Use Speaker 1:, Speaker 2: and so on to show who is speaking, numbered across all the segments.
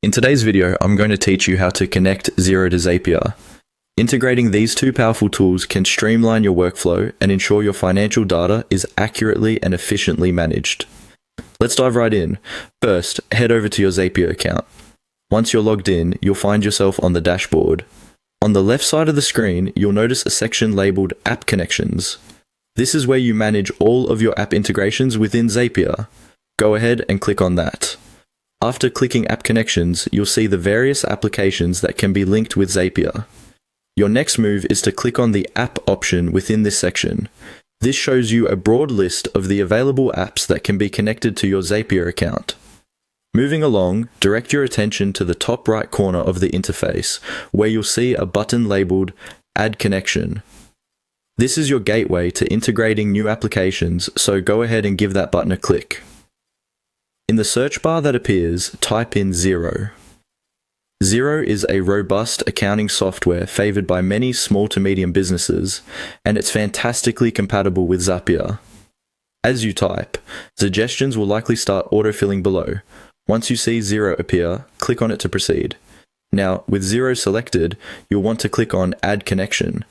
Speaker 1: In today's video, I'm going to teach you how to connect Xero to Zapier. Integrating these two powerful tools can streamline your workflow and ensure your financial data is accurately and efficiently managed. Let's dive right in. First, head over to your Zapier account. Once you're logged in, you'll find yourself on the dashboard. On the left side of the screen, you'll notice a section labeled App Connections. This is where you manage all of your app integrations within Zapier. Go ahead and click on that. After clicking App Connections, you'll see the various applications that can be linked with Zapier. Your next move is to click on the App option within this section. This shows you a broad list of the available apps that can be connected to your Zapier account. Moving along, direct your attention to the top right corner of the interface, where you'll see a button labeled Add Connection. This is your gateway to integrating new applications, so go ahead and give that button a click. In the search bar that appears, type in Xero. Xero is a robust accounting software favored by many small to medium businesses, and it's fantastically compatible with Zapier. As you type, suggestions will likely start autofilling below. Once you see Xero appear, click on it to proceed. Now, with Xero selected, you'll want to click on Add Connection.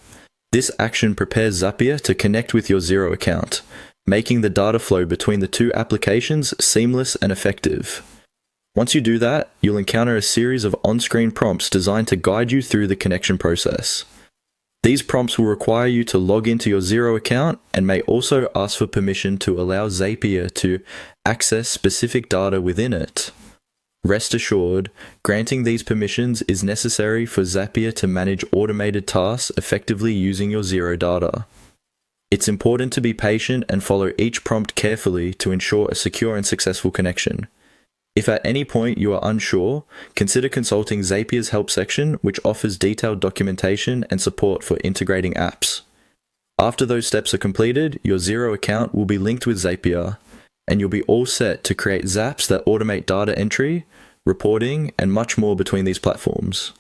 Speaker 1: This action prepares Zapier to connect with your Xero account, making the data flow between the two applications seamless and effective. Once you do that, you'll encounter a series of on-screen prompts designed to guide you through the connection process. These prompts will require you to log into your Xero account and may also ask for permission to allow Zapier to access specific data within it. Rest assured, granting these permissions is necessary for Zapier to manage automated tasks effectively using your Xero data. It's important to be patient and follow each prompt carefully to ensure a secure and successful connection. If at any point you are unsure, consider consulting Zapier's help section, which offers detailed documentation and support for integrating apps. After those steps are completed, your Xero account will be linked with Zapier, and you'll be all set to create Zaps that automate data entry, reporting, and much more between these platforms.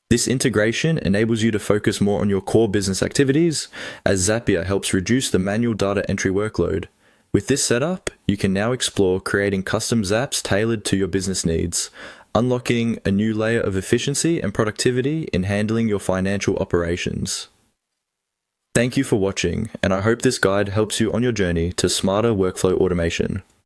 Speaker 1: This integration enables you to focus more on your core business activities, as Zapier helps reduce the manual data entry workload. With this setup, you can now explore creating custom Zaps tailored to your business needs, unlocking a new layer of efficiency and productivity in handling your financial operations. Thank you for watching, and I hope this guide helps you on your journey to smarter workflow automation.